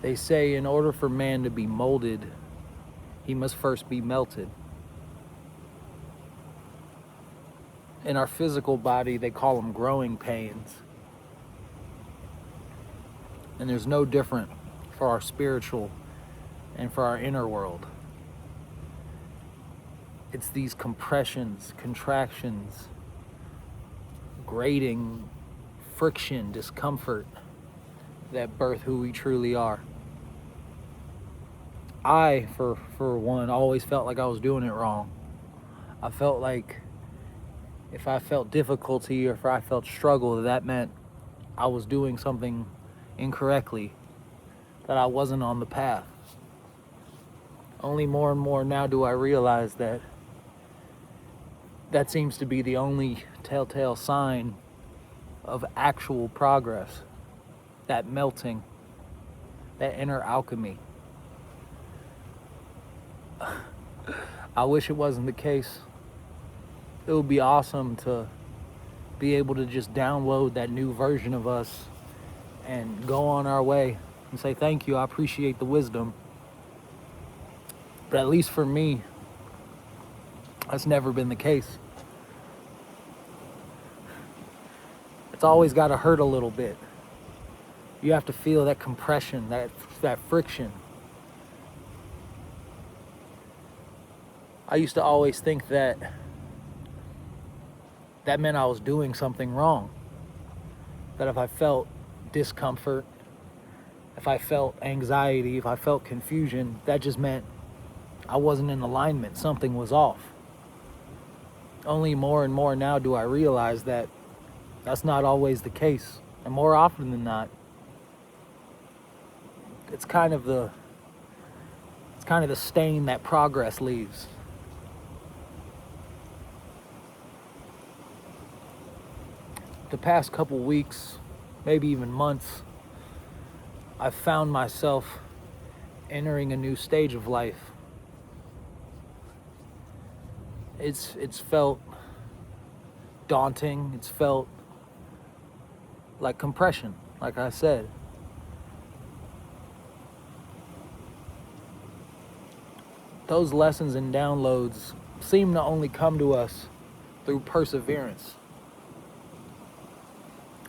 They say in order for man to be molded, he must first be melted. In our physical body, they call them growing pains. And there's no different for our spiritual and for our inner world. It's these compressions, contractions, grating, friction, discomfort that birth who we truly are. I, for one, always felt like I was doing it wrong. I felt like if I felt difficulty or if I felt struggle, that meant I was doing something incorrectly, that I wasn't on the path. Only more and more now do I realize that that seems to be the only telltale sign of actual progress, that melting, that inner alchemy. I wish it wasn't the case. It would be awesome to be able to just download that new version of us and go on our way and say, thank you, I appreciate the wisdom. But at least for me, that's never been the case. It's always got to hurt a little bit. You have to feel that compression, that friction. I used to always think that meant I was doing something wrong. That if I felt discomfort, if I felt anxiety, if I felt confusion, that just meant I wasn't in alignment, something was off. Only more and more now do I realize that that's not always the case. And more often than not, it's kind of the stain that progress leaves. The past couple weeks, maybe even months, I've found myself entering a new stage of life. It's felt daunting. It's felt like compression, like I said. Those lessons and downloads seem to only come to us through perseverance.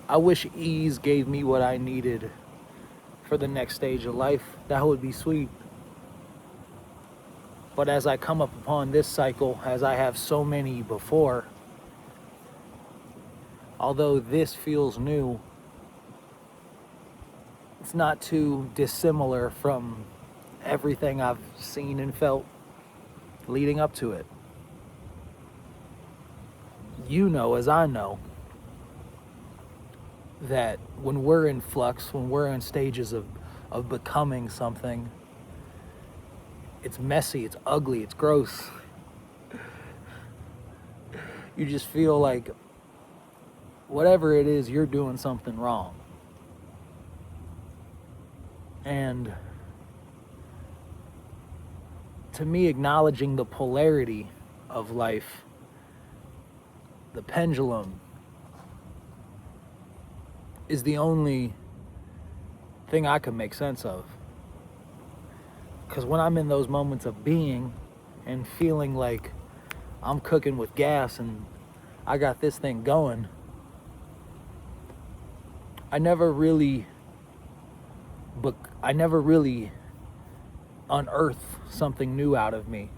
I wish ease gave me what I needed for the next stage of life. That would be sweet. But as I come up upon this cycle, as I have so many before, although this feels new, it's not too dissimilar from everything I've seen and felt leading up to it. You know, as I know, that when we're in flux, when we're in stages of becoming something, it's messy, it's ugly, it's gross. You just feel like whatever it is, you're doing something wrong. And to me, acknowledging the polarity of life, the pendulum, is the only thing I can make sense of. Because when I'm in those moments of being and feeling like I'm cooking with gas and I got this thing going, I never really unearth something new out of me.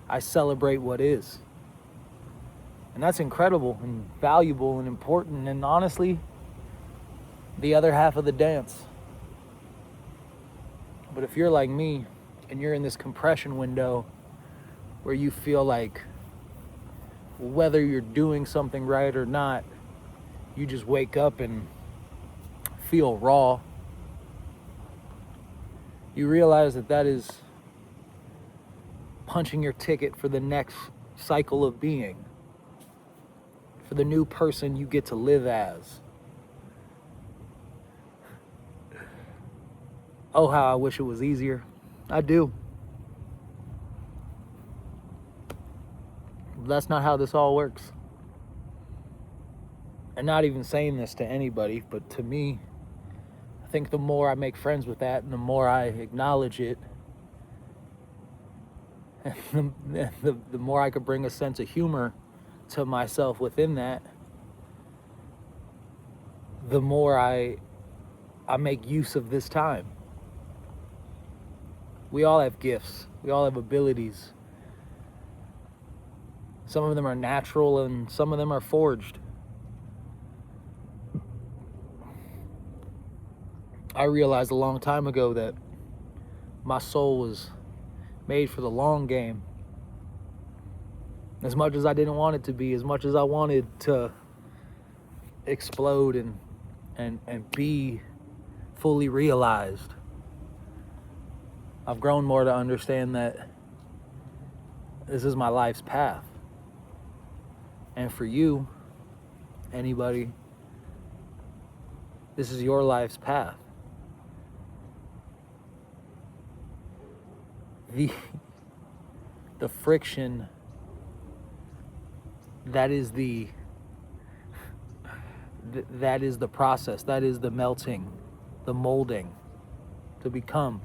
I celebrate what is. And that's incredible and valuable and important, and honestly, the other half of the dance. But if you're like me and you're in this compression window where you feel like whether you're doing something right or not, you just wake up and feel raw, you realize that is punching your ticket for the next cycle of being, for the new person you get to live as. Oh, how I wish it was easier. I do. But that's not how this all works. And not even saying this to anybody, but to me, think the more I make friends with that and the more I acknowledge it, and the more I could bring a sense of humor to myself within that, the more I make use of this time. We all have gifts. We all have abilities. Some of them are natural and some of them are forged. I realized a long time ago that my soul was made for the long game. As much as I didn't want it to be, as much as I wanted to explode and be fully realized, I've grown more to understand that this is my life's path. And for you, anybody, this is your life's path. The friction, that is the process, that is the melting, the molding to become.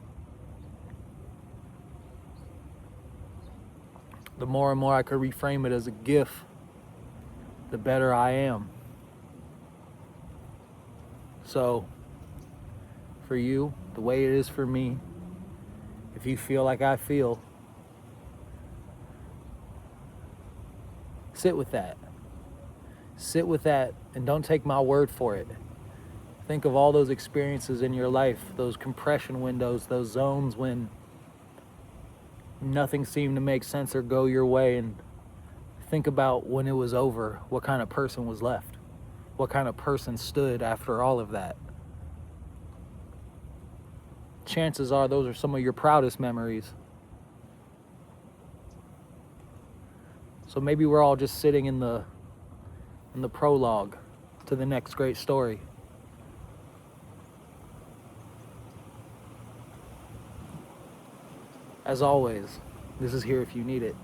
The more and more I could reframe it as a gift, the better I am. So, for you, the way it is for me, if you feel like I feel, sit with that. Sit with that and don't take my word for it. Think of all those experiences in your life, those compression windows, those zones when nothing seemed to make sense or go your way, and think about when it was over, what kind of person was left, what kind of person stood after all of that. Chances are those are some of your proudest memories. So maybe we're all just sitting in the prologue to the next great story. As always, this is here if you need it.